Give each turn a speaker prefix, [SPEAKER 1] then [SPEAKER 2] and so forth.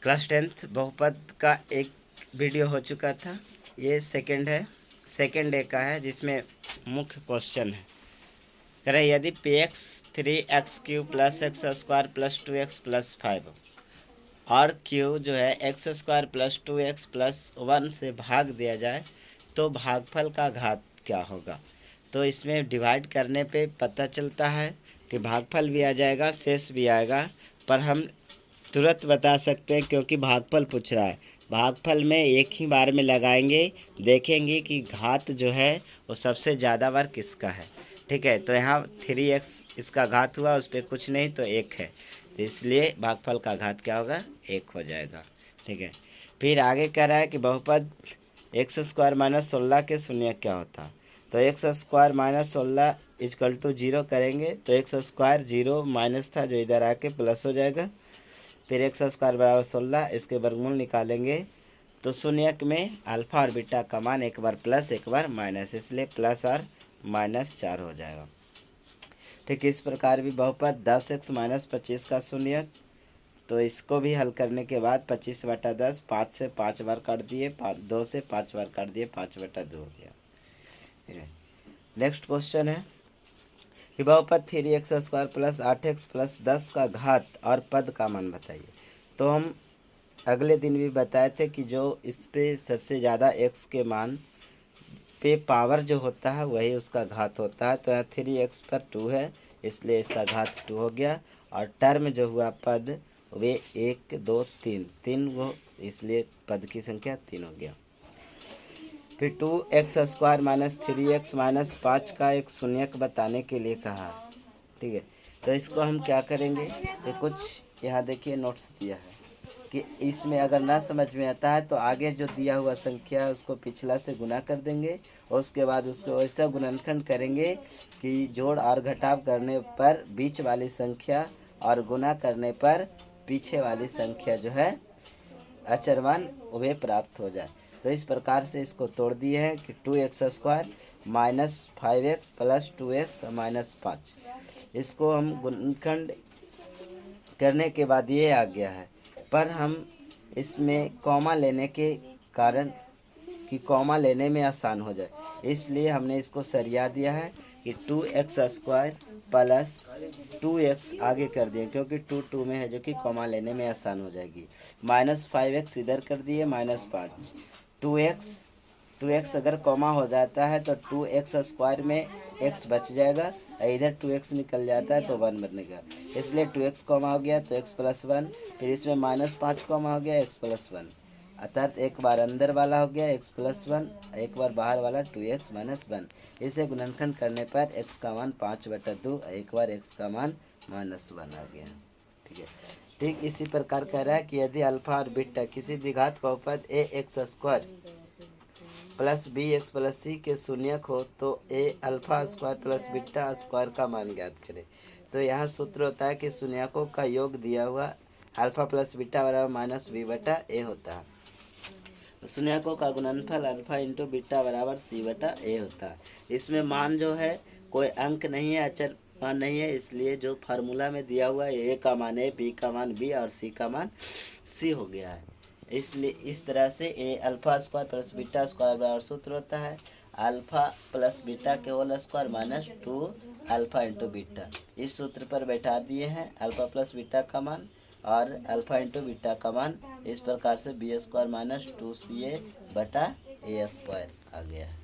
[SPEAKER 1] Class 10th बहुपद का एक वीडियो हो चुका था। ये सेकंड है, सेकंड डे का है, जिसमें मुख्य क्वेश्चन है कह रहे यदि P x 3x³ plus x square plus 2x plus 5 और क्यू जो है x square plus 2x plus 1 से भाग दिया जाए तो भागफल का घात क्या होगा। तो इसमें डिवाइड करने पे पता चलता है कि भागफल भी आ जाएगा, शेष भी आएगा, पर हम तुरंत बता सकते हैं क्योंकि भागफल पूछ रहा है। भागफल में एक ही बार में लगाएंगे, देखेंगे कि घात जो है वो सबसे ज़्यादा बार किसका है। ठीक है, तो यहाँ 3x इसका घात हुआ, उस पर कुछ नहीं तो 1 है, तो इसलिए भागफल का घात क्या होगा, 1 हो जाएगा। ठीक है, फिर आगे कह रहा है कि बहुपद एक्स स्क्वायर माइनस 16 के शून्य क्या होता। तो x square minus 16 is equal to 0 करेंगे तो एक्स स्क्वायर 0 माइनस था जो इधर आके प्लस हो जाएगा। फिर एक्स स्क्वायर बराबर 16, इसके वर्गमूल निकालेंगे तो शून्यक में अल्फा और बीटा का मान एक बार प्लस एक बार माइनस, इसलिए प्लस और माइनस 4 हो जाएगा। ठीक इस प्रकार भी बहुपद 10x माइनस 25 का शून्यक, तो इसको भी हल करने के बाद 25/10 5 से 5 बार काट दिए, 2 से 5 बार काट दिए, 5/2 हो गया। ठीक है, नेक्स्ट क्वेश्चन है कि बहुपद 3x square plus 8x plus 10 का घात और पद का मान बताइए। तो हम अगले दिन भी बताए थे कि जो इस पे सबसे ज़्यादा x के मान पे पावर जो होता है वही उसका घात होता है। तो यहाँ 3x पर 2 है, इसलिए इसका घात 2 हो गया, और टर्म जो हुआ पद वे 1 2 3 3 वो, इसलिए पद की संख्या 3 हो गया। फिर 2x square minus 3x minus 5 का एक शून्यक बताने के लिए कहा। ठीक है, तो इसको हम क्या करेंगे, ये कुछ यहाँ देखिए नोट्स दिया है कि इसमें अगर ना समझ में आता है तो आगे जो दिया हुआ संख्या है उसको पिछला से गुना कर देंगे, और उसके बाद उसको ऐसा गुणनखंड करेंगे कि जोड़ और घटाव करने पर बीच वाली संख्या और गुना करने पर पीछे वाली संख्या जो है अचरमान वे प्राप्त हो जाए। तो इस प्रकार से इसको तोड़ दिए हैं कि 2x square minus 5x plus 2x minus 5, इसको हम गुणनखंड करने के बाद ये आ गया है, पर हम इसमें कॉमा लेने के कारण कि कॉमा लेने में आसान हो जाए, इसलिए हमने इसको सरिया दिया है कि 2x स्क्वायर प्लस 2x आगे कर दिए क्योंकि 2 में है जो कि कॉमा लेने में आसान हो जाएगी। माइनस 5x इधर कर दिए, माइनस 5 2x अगर कॉमा हो जाता है तो 2x स्क्वायर में x बच जाएगा, इधर 2x निकल जाता है तो 1 बनेगा, इसलिए 2x कॉमा हो गया तो x प्लस 1, फिर इसमें माइनस 5 कॉमा हो गया x प्लस 1, अर्थात एक बार अंदर वाला हो गया x प्लस 1, एक बार बाहर वाला 2x माइनस 1। इसे गुणनखंड करने पर x का मान 5/2, एक बार x का मान माइनस 1 आ गया। ठीक है, ठीक इसी प्रकार कह रहा है कि यदि अल्फा और बीटा किसी द्विघात बहुपद a x square plus b x plus c के शून्यक हो तो a alpha square plus beta square का मान ज्ञात करें। तो यहाँ सूत्र होता है कि शून्यकों का योग दिया हुआ अल्फा प्लस बीटा बराबर माइनस b/a होता है। शून्यकों का गुणनफल अल्फा इंटू बीटा बराबर c/a होता है। इसमें मान जो है कोई अंक नहीं है, अचर मान नहीं है, इसलिए जो फार्मूला में दिया हुआ है ए का मान ए, बी का मान बी और सी का मान सी हो गया है। इसलिए इस तरह से a alpha square plus beta square बराबर सूत्र होता है अल्फा प्लस बीटा के whole square minus 2 alpha into beta. इस सूत्र पर बैठा दिए हैं अल्फा प्लस बीटा का मान और अल्फा इंटू बीटा का मान, इस प्रकार से b square minus 2ca/a square आ गया है।